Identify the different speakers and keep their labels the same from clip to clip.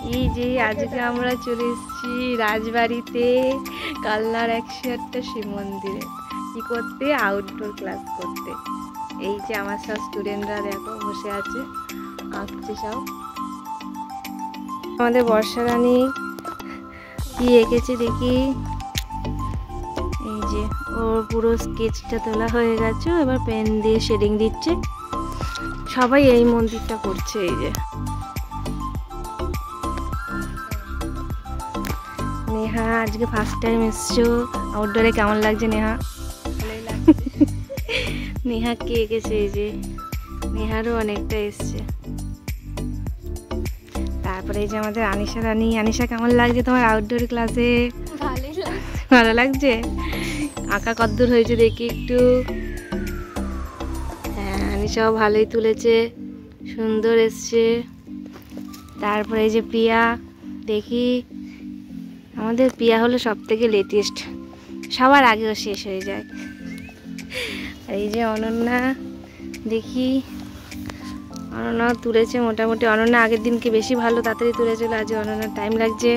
Speaker 1: এই যে আজকে আমরা চলে এসেছি রাজবাড়িতে কালনার 108টা শিব মন্দিরে কি করতে, আউটডোর ক্লাস করতে। এই যে আমার সব স্টুডেন্টরা দেখো বসে আছে, আঁকছে সব। আমাদের বর্ষা রানী কি এঁকেছে দেখি। এই যে ওর পুরো স্কেচটা তোলা হয়ে গেছে, এবার পেন দিয়ে শেডিং দিচ্ছে। সবাই এই মন্দিরটা করছে। এই যে নেহা আজকে ফার্স্ট টাইম এসছো আউটডোরে, কেমন লাগছে নেহা? নেহা কে এঁকেছে? এই যে নেহারও অনেকটা এসছে। তারপরে এই যে আমাদের আনিশা রানী। আনিশা, কেমন লাগছে তোমার আউটডোর ক্লাসে? ভালো লাগছে। আঁকা কতদূর হয়েছে দেখি একটু। হ্যাঁ, আনিশাও ভালোই তুলেছে, সুন্দর এসছে। তারপরে এই যে প্রিয়া, দেখি আমাদের প্রিয়া হলো সব থেকে লেটেস্ট, সবার আগেও শেষ হয়ে যায়। এই যে অনন্যা, দেখি অনন্যা তুলেছে মোটামুটি। অনন্যা আগের দিনকে বেশি ভালো তাড়াতাড়ি তুলেছিল, আজকে অনন্যার টাইম লাগছে।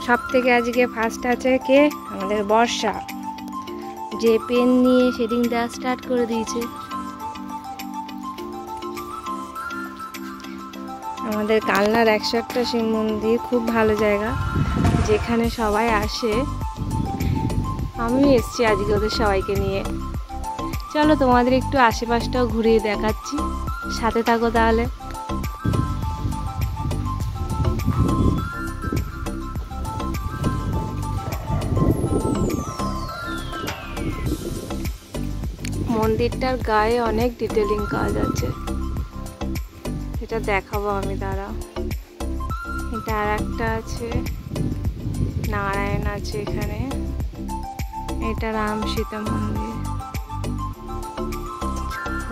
Speaker 1: সব থেকে আজকে ফার্স্ট আছে কে? আমাদের বর্ষা, যে পেন নিয়ে শেডিং দেওয়া স্টার্ট করে দিয়েছে। আমাদের কালনার 108টা শিব মন্দির খুব ভালো জায়গা, যেখানে সবাই আসে। আমিও এসেছি আজকে ওদের সবাইকে নিয়ে। চলো তোমাদের একটু আশেপাশটাও ঘুরিয়ে দেখাচ্ছি, সাথে থাকো তাহলে। মন্দিরটার গায়ে অনেক ডিটেলিং কাজ আছে, এটা দেখাবো আমি, দাঁড়াও। এটা আর একটা আছে, নারায়ণ আছে এখানে। এটা রাম সীতা মন্দির।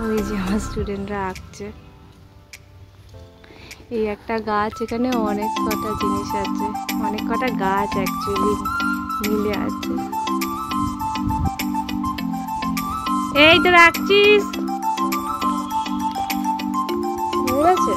Speaker 1: ওই যে আমার স্টুডেন্টরা আঁকছে। এই একটা গাছ, এখানে অনেক কটা জিনিস আছে, অনেক কটা গাছ অ্যাকচুয়ালি মিলে আছে। এই তো রাখছিস, ঠিক আছে।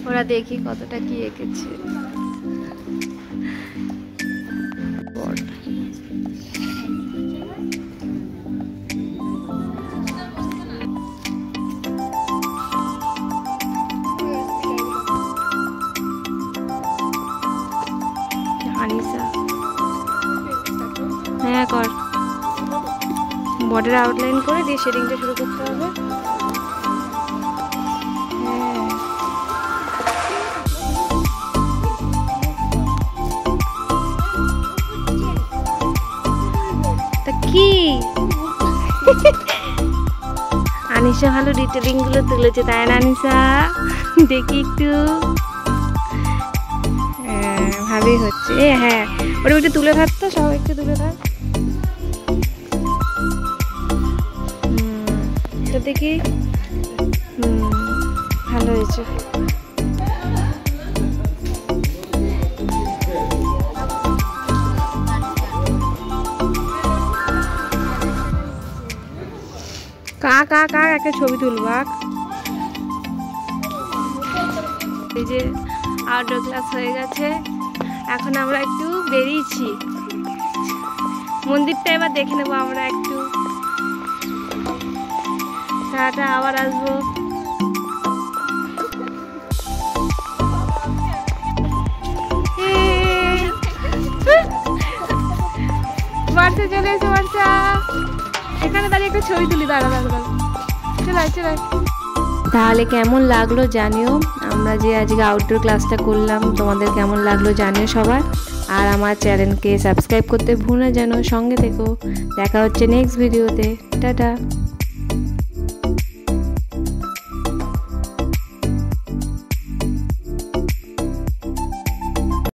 Speaker 1: ওরা দেখি কতটা কি এঁকেছে। আনিসা, হ্যাঁ কর। বর্ডার আউটলাইন করে দিয়ে শেডিংটা শুরু করতে হবে। কি আনিসা ভালো ডিটেলিং গুলো তুলেছে, তাই না আনিসা? দেখি একটু, ভালোই হচ্ছে। হ্যাঁ ওটা একটু তুলে থাকতো, সব একটু তুলে থাক। এটা দেখি, ভালো হয়েছে। কাক একটা ছবি তুলবা। এই যে আউটডোর ক্লাস হয়ে গেছে, এখন আমরা একটু বেরিয়েছি, মন্দিরটা এবার দেখে নেবো আমরা একটু, টাটা, আবার আসবো। বর্ষা চলে এসে, বর্ষা এখানে দাঁড়িয়ে একটা ছবি তুলি, দাঁড়া। চলে। তাহলে কেমন লাগলো জানিও, আমরা যে আজকে আউটডোর ক্লাসটা করলাম, তোমাদের কেমন লাগলো জানিও সবার। আর আমার চ্যানেলকে সাবস্ক্রাইব করতে ভুলো না যেন, সঙ্গে থেকো। দেখা হচ্ছে নেক্সট ভিডিওতে, টাটা।